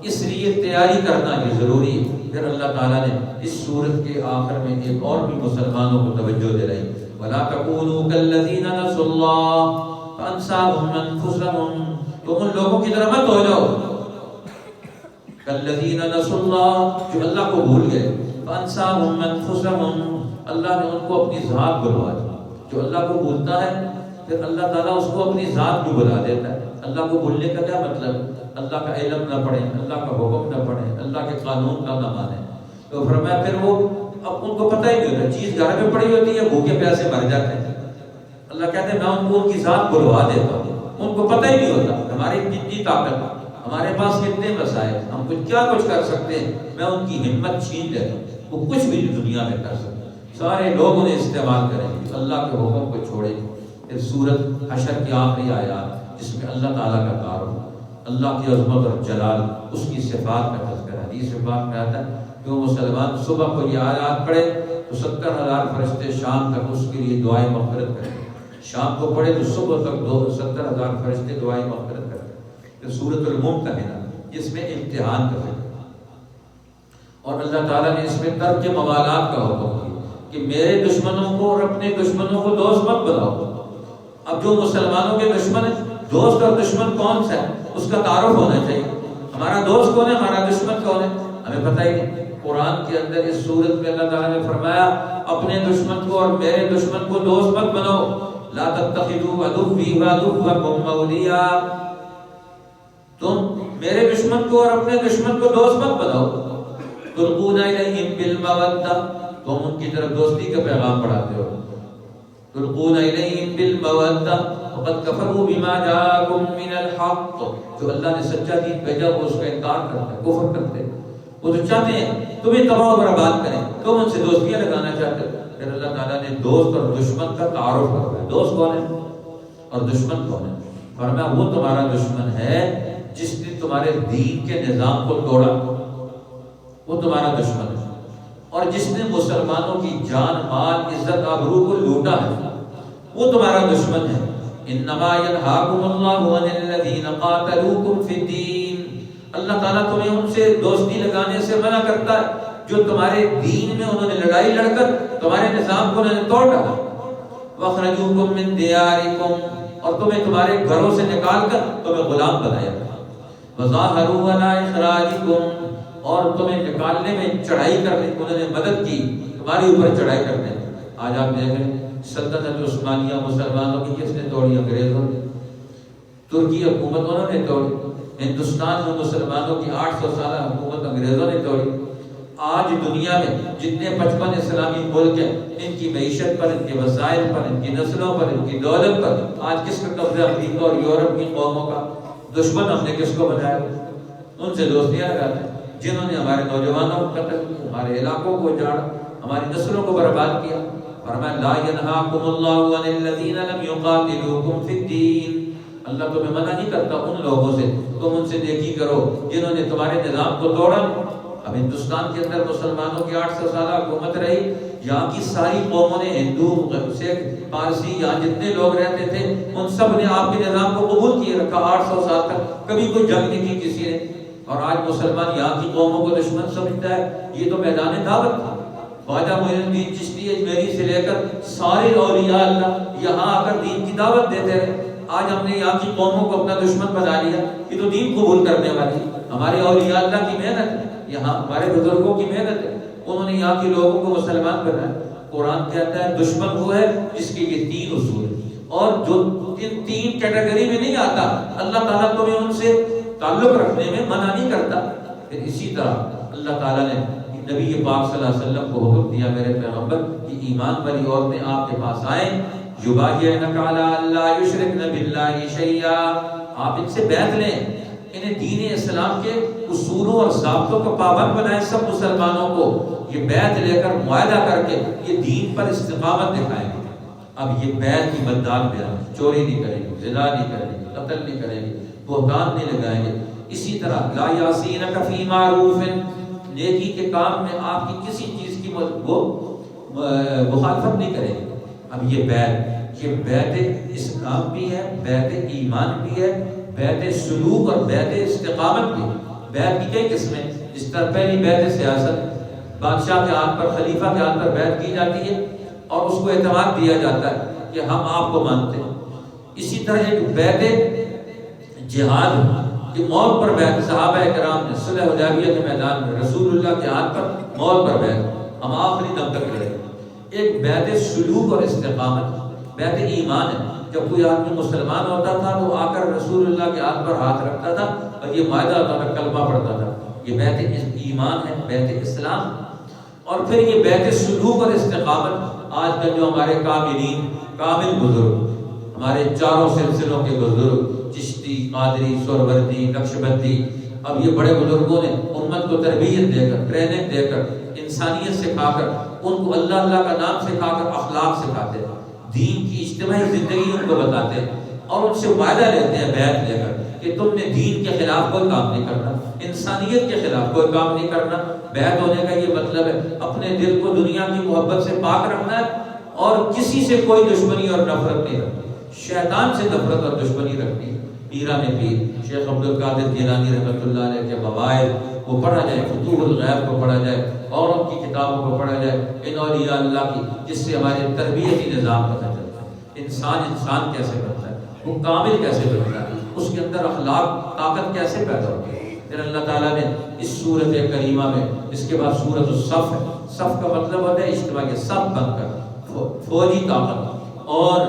اس لیے تیاری کرنا یہ ضروری ہے۔ پھر اللہ تعالیٰ نے اس سورت کے آخر میں ایک اور بھی مسلمانوں کو توجہ دلائی، وَلَا تَكُونُوا كَالَّذِينَ نَسُوا اللَّهَ فَأَنسَاهُمْ أَنفُسَهُمْ، تم ان لوگوں کی طرح مت ہو جاؤ كَالَّذِينَ نَسُوا اللَّهَ، جو اللہ کو بھول گئے، فَأَنسَاهُمْ أَنفُسَهُمْ، اللہ نے ان کو اپنی ذات بھلوا دی۔ جو اللہ کو بھولتا ہے پھر اللہ تعالیٰ اس کو اپنی ذات بھی بھلا دیتا ہے۔ اللہ کو بھولنے کا کیا مطلب؟ اللہ کا علم نہ پڑھیں، اللہ کا حکم نہ پڑھیں، اللہ کے قانون کا نہ مانیں۔ تو فرمایا پھر وہ اب ان کو پتہ ہی نہیں ہوتا، چیز گھر میں پڑی ہوتی ہے، بھوکے پیاسے مر جاتے ہیں۔ اللہ کہتے ہیں میں ان کو ان کی ذات بھلوا دیتا ہوں، ان کو پتہ ہی نہیں ہوتا ہماری کتنی طاقت، ہمارے پاس کتنے وسائل، ہم کیا کچھ کر سکتے ہیں، میں ان کی ہمت چھین لیتا ہوں، وہ کچھ بھی دنیا میں کر سکتے ہیں، سارے لوگ انہیں استعمال کریں گے، اللہ کے حکم کو چھوڑیں گے۔ پھر سورت حشر کی آخری آیات جس میں اللہ تعالیٰ کا تعارف، اللہ کی عظمت اور جلال، اس کی صفات کا تذکرہ، حدیث پاک میں آتا ہے کہ وہ مسلمان صبح کو یہ آیات پڑھے تو 70,000 فرشتے شام تک اس کے لیے دعائیں مغفرت کریں، شام کو پڑھے تو صبح تک 70,000 فرشتے دعائیں مغفرت کریں۔ پھر سورۃ الممتحنہ جس میں امتحان کا ذکر، اور اللہ تعالیٰ نے اس میں ترک موالات کا حکم دیا کہ میرے دشمنوں کو اور اپنے دشمنوں کو دوست مت بناؤ۔ اب جو مسلمانوں کے دشمن ہیں، دوست اور دشمن کون سا ہے اس کا تعارف ہونا چاہیے، ہمارا دوست کون ہے، ہمارا دشمن کون ہے، ہمیں پتہ ہی نہیں۔ قرآن کے اندر اس سورت میں اللہ تعالیٰ نے فرمایا اپنے دشمن کو اور میرے دشمن کو دوست مت بناؤ، لا تتخذوا عدوی وعدوکم اولیاء، تم میرے دشمن کو اور اپنے دشمن کو دوست مت بناؤ، تلقون الیہم بالمودہ، تم ان کی طرف دوستی کا پیغام پڑھاتے ہو، تلقون الیہم بالمودہ وقد کفروا بما جاءکم من الحق، جو اللہ نے سچا دین بھیجا وہ اس کا انکار کرتے ہیں، کفر کرتے ہیں، وہ تو چاہتے ہیں تمہیں تباہ و برباد کریں، تم ان سے دوستیاں لگانا چاہتے ہو۔ پھر اللہ تعالیٰ نے دوست اور دشمن کا تعارف کروایا، دوست کون ہے اور دشمن کون ہے؟ فرمایا وہ تمہارا دشمن ہے جس نے تمہارے دین کے نظام کو توڑا، وہ تمہارا دشمن ہے، اور جس نے مسلمانوں کی جان مال عزت آبرو کو لوٹا ہے وہ تمہارا دشمن ہے۔ انما ینہاکم اللہ عن الذین قاتلوکم فی الدین، اللہ تعالیٰ تمہیں ان سے دوستی لگانے سے منع کرتا ہے جو تمہارے دین میں انہوں نے لڑائی لڑ کر تمہارے نظام کو انہوں نے توڑ ڈالا، واخرجوکم من دیارکم، اور تمہیں تمہارے گھروں سے نکال کر تمہیں غلام بنایا، وظاہروا علی اخراجکم، اور تمہیں نکالنے میں چڑھائی کرنے انہوں نے مدد کی، تمہارے اوپر چڑھائی کرنے۔ آج آپ دیکھیں سلطنت عثمانیہ مسلمانوں کی کس نے توڑی؟ انگریزوں نے۔ ترکی حکومت انہوں نے توڑی، ہندوستان میں مسلمانوں کی 800 سالہ حکومت انگریزوں نے توڑی۔ آج دنیا میں جتنے 55 اسلامی ملک ہیں، ان کی معیشت پر، ان کے وسائل پر، ان کی نسلوں پر، ان کی دولت پر آج کس کا قبضہ؟ امریکہ اور یورپ کی قوموں کا۔ دشمن ہم نے کس کو بنایا؟ ان سے دوستیاں لگاتے ہیں جنہوں نے ہمارے نوجوانوں کو قتل کیا، ہمارے علاقوں کو اجاڑا، ہماری نسلوں کو برباد کیا۔ فرمایا لا ینہاکم اللہ عن الذین لم یقاتلوکم فی الدین، اللہ تمہیں منع نہیں کرتا ان لوگوں سے، تم ان سے نیکی کرو جنہوں نے تمہارے نظام کو توڑا۔ اب ہندوستان کے اندر مسلمانوں کی 800 سالہ حکومت رہی، یہاں کی ساری قوموں نے، ہندو، سکھ، پارسی، یہاں جتنے لوگ رہتے تھے ان سب نے آپ کے نظام کو قبول کیے رکھا 800 سال تک، کبھی کوئی جنگ نہیں کی کسی نے۔ اور آج مسلمان یہاں کی قوموں کو دشمن سمجھتا ہے، یہ تو میدان دعوت تھا۔ خواجہ معین الدین چشتی اجمیری سے لے کر سارے اولیاء اللہ یہاں آ کر دین کی دعوت دیتے رہے، آج ہم نے یہاں کی قوموں کو اپنا دشمن بنا لیا۔ یہ تو دین قبول کرنے والی ہمارے اولیاء اللہ کی محنت ہے، یہاں ہمارے بزرگوں کی محنت ہے، انہوں نے یہاں کے لوگوں کو مسلمان بنایا۔ قرآن کہتا ہے دشمن وہ ہے جس کے یہ 3 اصول ہیں، اور جو ان 3 کیٹیگری میں نہیں آتا اللہ تعالیٰ تمہیں ان سے تعلق رکھنے میں منع نہیں کرتا۔ پھر اسی طرح اللہ تعالیٰ نے نبی پاک صلی اللہ علیہ وسلم کو حکم دیا، میرے پیغمبر کی ایمان والی عورتیں آپ کے پاس آئیں، یبایعنک علی الا یشرکن باللہ شیئا، آپ ان سے بیعت لیں انہیں دین اسلام کے اصولوں اور ضابطوں کا پابند بنائیں سب مسلمانوں کو، یہ بیعت لے کر معاہدہ کر کے یہ دین پر استقامت دکھائیں گے۔ اب یہ بیعت کی بدداد بیان، چوری نہیں کریں گے، زنا نہیں کریں گے، قتل نہیں کریں گے، بہتان نہیں لگائیں گے۔ اسی طرح لا یعصینک فی معروف، نیکی کے کام میں آپ کی کسی چیز کی وہ مخالفت نہیں کریں گے۔ اب یہ بیعت اسلام بھی ہے، بیعت ایمان بھی ہے، بیعت سلوک اور بیعت استقامت بھی۔ بیعت کی کئی قسمیں، جس طرح پہلی بیعت سیاست، بادشاہ کے ہاتھ پر، خلیفہ کے ہاتھ پر بیعت کی جاتی ہے اور اس کو اعتماد دیا جاتا ہے کہ ہم آپ کو مانتے ہیں۔ اسی طرح ایک بیعت جہاد کہ موت پر بیعت، صحابہ کرام نے صلح حدیبیہ کے میدان میں رسول اللہ کے ہاتھ پر موت پر بیعت، ہم آخری دم تک رہے۔ ایک بیعت سلوک اور استقامت، بیعت ایمان ہے، جب کوئی آدمی مسلمان ہوتا تھا تو آ کر رسول اللہ کے ہاتھ پر ہاتھ رکھتا تھا اور یہ معاہدہ ہوتا تھا، کلمہ پڑھتا تھا، یہ بیعت ایمان ہے، بیعت اسلام۔ اور پھر یہ بیعت سلوک اور استقامت، آج کل جو ہمارے کاملین، کامل بزرگ، ہمارے چاروں سلسلوں کے بزرگ، چشتی، قادری، سہروردی، نقشبندی، اب یہ بڑے بزرگوں نے امت کو تربیت دے کر، ٹریننگ دے کر، انسانیت سکھا کر، ان کو اللہ اللہ کا نام سکھا کر اخلاق سکھاتے ہیں، دین کی اجتماعی زندگی ان کو بتاتے ہیں اور ان سے وعدہ لیتے ہیں بیعت لے کر کہ تم نے دین کے خلاف کوئی کام نہیں کرنا، انسانیت کے خلاف کوئی کام نہیں کرنا۔ بیعت ہونے کا یہ مطلب ہے اپنے دل کو دنیا کی محبت سے پاک رکھنا ہے اور کسی سے کوئی دشمنی اور نفرت نہیں رکھنی، شیطان سے نفرت اور دشمنی رکھنی۔ پیران پیر شیخ عبد القادر جیلانی رحمۃ اللہ علیہ کے مواعظ کو پڑھا جائے، فتوح الغیب کو پڑھا جائے، اور ان کی کتابوں کو پڑھا جائے، ان اولیاء اللہ کی، جس سے ہمارے تربیتی نظام پتہ چلتا ہے، انسان کیسے بنتا ہے، وہ کامل کیسے بنتا ہے، اس کے اندر اخلاق طاقت کیسے پیدا ہوتی ہے۔ پھر اللہ تعالیٰ نے اس سورت کریمہ میں، اس کے بعد سورت الصف ہے، صف کا مطلب ہوتا ہے اجتماعی، صف بن کر، فوجی طاقت اور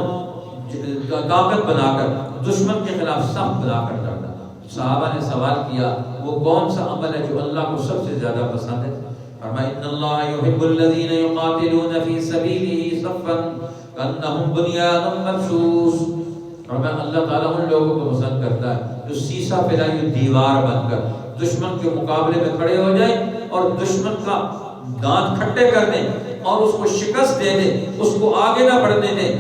طاقت بنا کر دشمن کے خلاف صف بنا کر لڑنا۔ صحابہ نے سوال کیا وہ کون سا عمل ہے جو اللہ کو سب سے زیادہ پسند ہے؟ فرمایا ان اللہ یحب الذین یقاتلون فی سبیلہ صفا کانہم بنیان مرصوص۔ فرمایا اللہ تعالیٰ ان لوگوں کو پسند کرتا ہے جو سیسا پھیلائی دیوار بن کر دشمن کے مقابلے میں کھڑے ہو جائیں اور دشمن کا دانت کھٹے کر دیں اور اس کو شکست دے دیں، اس کو آگے نہ بڑھنے دیں،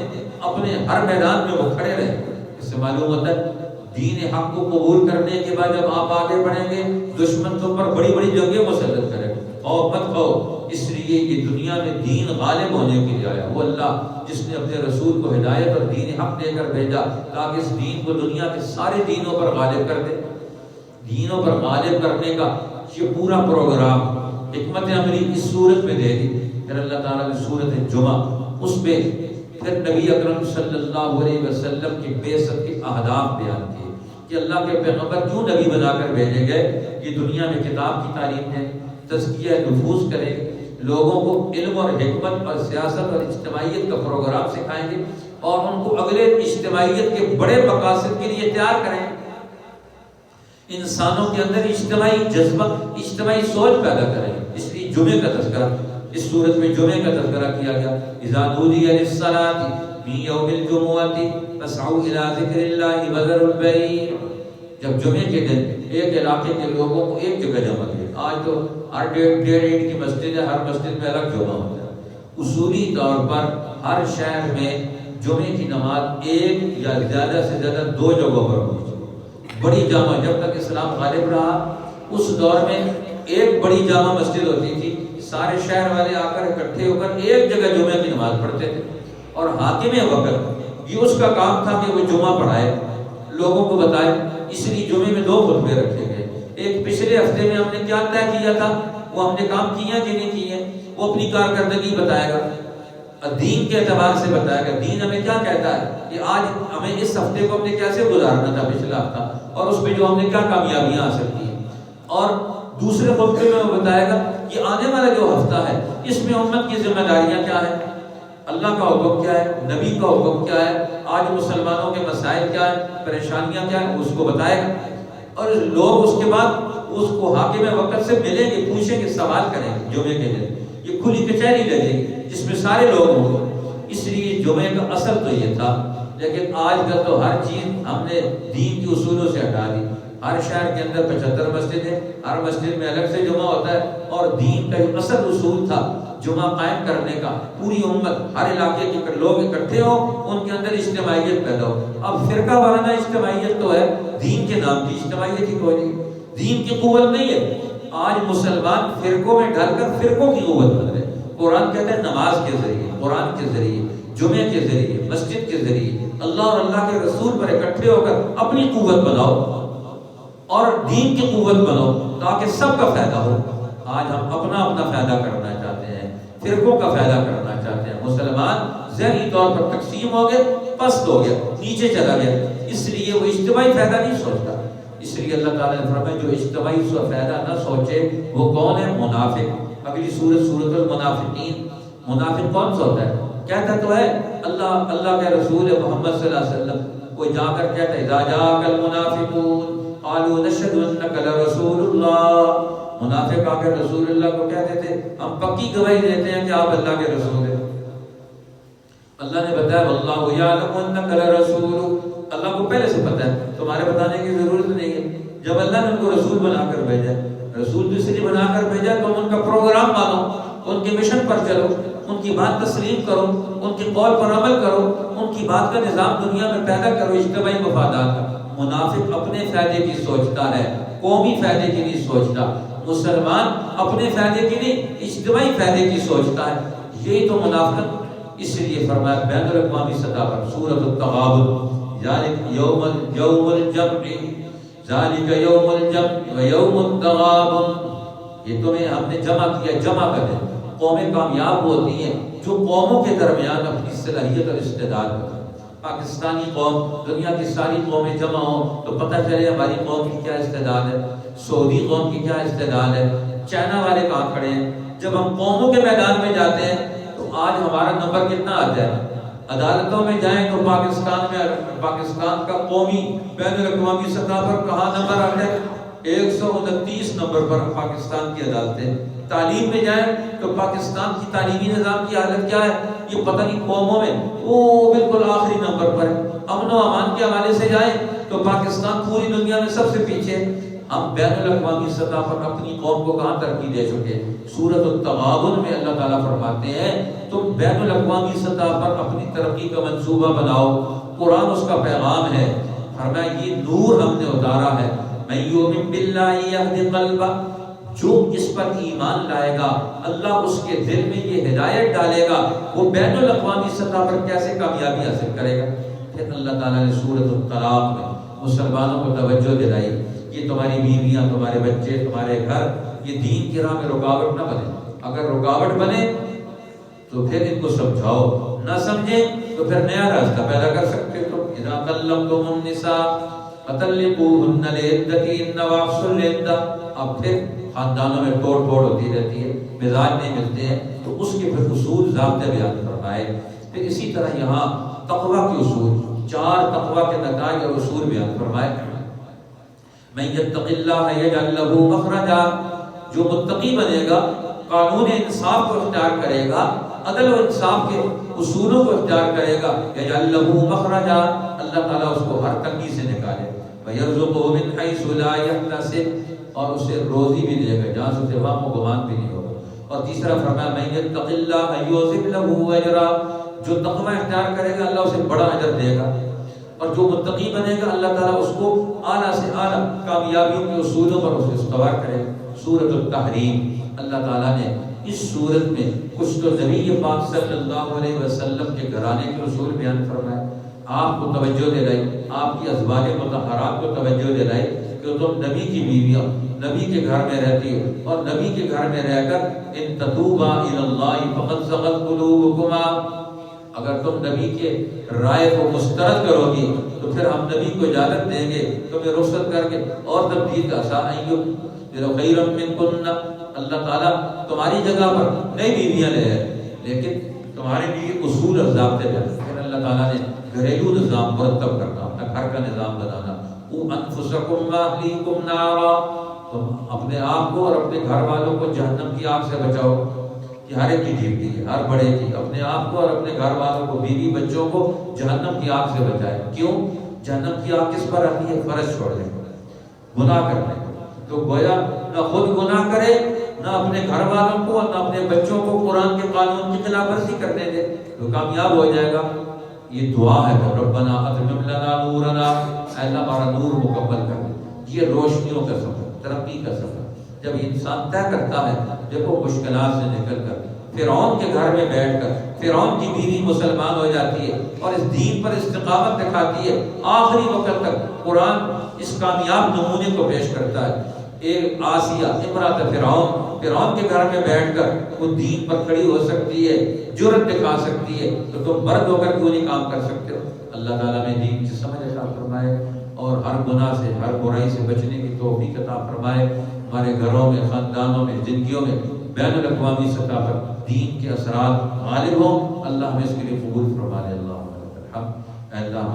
اپنے ہر میدان میں وہ کھڑے رہیں۔ اس سے معلوم ہوتا ہے دین حق کو قبول کرنے کے بعد جب آپ آگے بڑھیں گے دشمن تم پر بڑی بڑی جنگیں مسلط کرے گا، اور مت کھو۔ اس لیے یہ دنیا میں دین غالب ہونے کے لیے آیا، وہ اللہ جس نے اپنے رسول کو ہدایت اور دین حق دے کر بھیجا تاکہ اس دین کو دنیا کے سارے دینوں پر غالب کر دے۔ دینوں پر غالب کرنے کا یہ پورا پروگرام حکمت عملی اس صورت میں دے دی۔ پھر اللہ تعالیٰ نے سورت جمعہ اس میں پھر نبی اکرم صلی اللہ علیہ وسلم کی بعثت کے اہداف بیان کیے کہ اللہ کے پیغمبر کیوں نبی بنا کر بھیجے گئے، یہ دنیا میں کتاب کی تعلیم دیں، تزکیہ نفوس کریں، لوگوں کو علم اور حکمت اور سیاست اور اجتماعیت کا پروگرام سکھائیں گے اور ان کو اگلے اجتماعیت کے بڑے مقاصد کے لیے تیار کریں، انسانوں کے اندر اجتماعی جذبہ، اجتماعی سوچ پیدا کریں۔ اس لیے جمعے کا تذکرہ اس صورت میں جمعے کا تذکرہ کیا گیا۔ اذا نودی للصلاۃ من یوم الجمعۃ فاسعوا الی ذکر اللہ وذروا البیع۔ جب جمعے کے دن ایک علاقے کے لوگوں کو ایک جگہ جمع کیا، آج تو ہر ڈیڑھ کی مسجد ہے، ہر مسجد میں الگ جمعہ ہوتا ہے۔ اصولی طور پر ہر شہر میں جمعے کی نماز ایک یا زیادہ سے زیادہ دو جگہوں پر ہوتی ہے۔ بڑی جامع، جب تک اسلام غالب رہا اس دور میں ایک بڑی جامع مسجد ہوتی تھی، سارے شہر والے آ کر اکٹھے ہو کر ایک جگہ جمعے کی نماز پڑھتے تھے، اور حاکم وقت یہ اس کا کام تھا کہ وہ جمعہ پڑھائے، لوگوں کو بتائے۔ اس لیے جمعے میں دو خطبے رکھے گئے، ایک پچھلے ہفتے میں ہم نے کیا طے کیا تھا، وہ ہم نے کام کیا کہ نہیں کیے، وہ اپنی کارکردگی بتائے گا، دین کے اعتبار سے بتائے گا، دین ہمیں کیا کہتا ہے کہ آج ہمیں اس ہفتے کو ہم نے کیسے گزارنا تھا پچھلا ہفتہ، اور اس میں جو ہم نے کیا کامیابیاں حاصل کی ہیں۔ اور دوسرے خطبے میں وہ بتائے گا کہ آنے والا جو ہفتہ ہے اس میں امت کی ذمہ داریاں کیا ہیں، اللہ کا حکم کیا ہے، نبی کا حکم کیا ہے، آج مسلمانوں کے مسائل کیا ہیں، پریشانیاں کیا ہیں، اس کو بتائے گا۔ اور لوگ اس کے بعد اس کو حاکم وقت سے ملیں گے، پوچھیں گے، سوال کریں گے۔ جمعے کے دن یہ کھلی کچہری لگے گی جس میں سارے لوگ ہوں گے۔ اس لیے جمعے کا اصل تو یہ تھا، لیکن آج کل تو ہر چیز ہم نے دین کے اصولوں سے ہٹا دی۔ ہر شہر کے اندر 75 مسجد ہے، ہر مسجد میں الگ سے جمعہ ہوتا ہے، اور دین کا جو اصل اصول تھا جمعہ قائم کرنے کا، پوری امت ہر علاقے کے لوگ اکٹھے ہو، ان کے اندر اجتماعیت پیدا ہو۔ اب فرقہ وارانہ اجتماعیت تو ہے، دین کے نام کی اجتماعیت ہی کوئی نہیں، دین کی قوت نہیں ہے۔ آج مسلمان فرقوں میں ڈال کر فرقوں کی قوت بن رہے۔ قرآن کہتا ہے نماز کے ذریعے، قرآن کے ذریعے، جمعے کے ذریعے، مسجد کے ذریعے اللہ اور اللہ کے رسول پر اکٹھے ہو کر اپنی قوت بناؤ اور دین کی قوت بناؤ تاکہ سب کا فائدہ ہو۔ آج ہم اپنا فائدہ کرنا چاہتے ہیں، فرقوں کا فائدہ کرنا چاہتے ہیں۔ مسلمان ذہنی طور پر تقسیم ہو گئے، پست ہو گیا، نیچے چلا گیا، اس لیے وہ اجتماعی فائدہ نہیں سوچتا۔ اس لیے اللہ تعالیٰ نے فرمایا جو اجتماعی فائدہ نہ سوچے وہ کون ہے؟ منافق۔ اگلی سورت سورۃ المنافقین، منافق کون سا ہوتا ہے؟ کہتا تو ہے اللہ کے رسول محمد صلی اللہ علیہ وسلم، کوئی جا کر کہتا ہے اذا جاءک المنافقون قالوا نشهد انک لرسول اللہ۔ منافق آ کر رسول اللہ کو کہتے تھے ہم پکی گواہی دیتے ہیں کہ آپ اللہ کے رسول ہیں۔ اللہ نے بتایا واللہ یعلم انک لرسول، اللہ کو پہلے سے پتہ ہے، تمہارے بتانے کی ضرورت نہیں ہے۔ جب اللہ نے ان کو رسول بنا کر بھیجا، رسول تو اس لیے بنا کر بھیجا تم ان کا پروگرام مانو، ان کے مشن پر چلو، ان کی بات تسلیم کرو، ان کے قول پر عمل کرو، ان کی بات کا نظام دنیا میں پیدا کرو اجتماعی مفادات کا۔ منافق اپنے فائدے کی سوچتا ہے، قومی فائدے کی نہیں سوچتا۔ مسلمان اپنے فائدے کی نہیں، اجتماعی فائدے کی سوچتا ہے۔ یہی تو منافقت۔ اس لیے فرمایا بین الاقوامی سطح پر سورۃ التغابن، ذالک یوم الجمع، ذالک یوم الجمع و یوم التغابن، یہ تمہیں ہم نے جمع کیا، جمع کر دیں۔ قومیں کامیاب ہوتی ہیں جو قوموں کے درمیان اپنی صلاحیت اور استعداد ہوتی ہے۔ پاکستانی قوم، دنیا کی ساری قومیں جمع ہوں تو پتہ چلے ہماری قوم کی کیا استعداد ہے، سعودی قوم کی کیا استعداد ہے، چائنا والے کہاں کھڑے ہیں۔ جب ہم قوموں کے میدان میں جاتے ہیں تو آج ہمارا نمبر کتنا آتا ہے؟ عدالتوں میں جائیں تو پاکستان کا قومی بین الاقوامی سطح پر کہاں نمبر آتا ہے؟ 129 نمبر پر پاکستان کی عدالتیں۔ تعلیم میں جائیں تو پاکستان کی تعلیمی نظام کی حالت کیا ہے یہ پتہ نہیں، قوموں میں وہ بالکل آخری نمبر پر ہے۔ امن و امان کے حوالے سے جائیں تو پاکستان پوری دنیا میں سب سے پیچھے۔ ہم بین الاقوامی سطح پر اپنی قوم کو کہاں ترقی دے چکے؟ سورۃ التغابن میں اللہ تعالیٰ فرماتے ہیں تم بین الاقوامی سطح پر اپنی ترقی کا منصوبہ بناؤ، قرآن اس کا پیغام ہے۔ فرمایا یہ نور ہم نے اتارا ہے، من یؤمن باللہ یہد قلبہ، جو اس پر ایمان لائے گا اللہ اس کے دل میں یہ ہدایت ڈالے گا، وہ بین الاقوامی سطح پر کیسے کامیابی حاصل کرے گا۔ پھر اللہ تعالیٰ نے سورۃ الطلاق میں مسلمانوں کو توجہ دلائی، یہ تمہاری بیویاں، تمہارے بچے، تمہارے گھر، یہ دین کی راہ میں رکاوٹ نہ بنے۔ اگر رکاوٹ بنے تو پھر ان کو سمجھاؤ، نہ سمجھیں تو پھر نیا راستہ پیدا کر سکتے ہو۔ اذا طلقتم النساء فطلقوهن لعدتهن واحصوا العدة، اب پھر خاندانوں میں توڑ پھوڑ ہوتی رہتی ہے، مزاج نہیں ملتے ہیں، تو اس کے پھر اصول ضابطے بیان فرمائے۔ پھر اسی طرح یہاں تقویٰ کے اصول، 4 تقویٰ کے نتائج اور اصول بیان فرمائے۔ من یتق اللہ یجعل لہ مخرجا، جو متقی بنے گا، قانون انصاف کو اختیار کرے گا، عدل و انصاف کے اصولوں کو اختیار کرے گا، یجعل لہ مخرجا، اللہ تعالیٰ اس کو ہر تنگی سے نکالے، ویرزقہ من حیث لا یحتسب، اور اسے روزی بھی دے گا جہاں سے اسے وہم و گمان بھی نہیں ہوگا۔ اور تیسرا فرمایا من یتق اللہ یعظم لہ اجرا، جو تقوی اختیار کرے گا اللہ اسے بڑا اجر دے گا، اور جو متقی بنے گا اللہ تعالیٰ اس کو اعلیٰ سے اعلیٰ کامیابیوں کے اصولوں پر اسے استوار کرے گا۔ سورۃ التحریم، اللہ تعالیٰ نے اس سورت میں کچھ تو نبی پاک صلی اللہ علیہ وسلم کے گھرانے کے اصول بیان فرمائے، آپ کو توجہ دلائی، آپ کی ازواج مطہرات کو توجہ دلائی کہ تم نبی کی بیویاں نبی کے گھر میں رہتی ہو، اور نبی کے گھر میں رہ کر ان تتوبا الی اللہ فقد صغت قلوبکما، اگر تم نبی کے رائے کو مسترد کرو گی تو پھر ہم نبی کو اجازت دیں گے تمہیں رخصت کر کے اور تبدیل کا سایو خیرا منکن، اللہ تعالیٰ تمہاری جگہ پر نئی بیویاں لے آئے، لیکن تمہارے لیے اصول اور ضابطے ہیں۔ پھر اللہ تعالیٰ نے گھریلو نظام مرتب کرنا، اپنا گھر کا نظام بنانا، انفسکم واہلیکم نارا، تم اپنے آپ کو اور اپنے گھر والوں کو جہنم کی آگ سے بچاؤ۔ یہ ہر ایک کی ڈیوٹی ہے، ہر بڑے کی، اپنے آپ کو اور اپنے گھر والوں کو، بیوی بچوں کو جہنم کی آگ سے بچائے۔ کیوں؟ جہنم کی آگ کس پر آتی ہے؟ فرض چھوڑ دیں، گناہ کرنے کو، تو گویا نہ خود گناہ کرے، نہ اپنے گھر والوں کو، نہ اپنے بچوں کو قرآن کے قانون کی خلاف ورزی کرنے دے، تو کامیاب ہو جائے گا۔ یہ دعا ہے کہ ربنا اتمم لنا نورنا، اے اللہ ہمارا نور مکمل کر دے۔ یہ روشنیوں کا سفر، ترقی کا سفر جب انسان طے کرتا ہے، دیکھو مشکلات سے نکل کر فرعون کے گھر میں بیٹھ کر فرعون کی بیوی مسلمان ہو جاتی ہے اور اس دین پر استقامت دکھاتی ہے، آخری وقت تک قرآن اس کامیاب نمونے کو پیش کرتا ہے۔ ایک آسیہ امرأۃ فرعون کے گھر میں بیٹھ کر وہ دین پر کھڑی ہو سکتی ہے، جرأت دکھا سکتی ہے، تو تم مرد ہو کر کیوں نہیں کام کر سکتے ہو؟ اللہ تعالیٰ نے دین کی سمجھ عطا فرمائے اور ہر گناہ سے، ہر برائی سے بچنے کی توفیق عطا فرمائے۔ ہمارے گھروں میں، خاندانوں میں، زندگیوں میں بین الاقوامی سطح پر دین کے اثرات غالب ہوں۔ اللہ ہمیں اس کے لیے قبول فرما لے۔ اللہ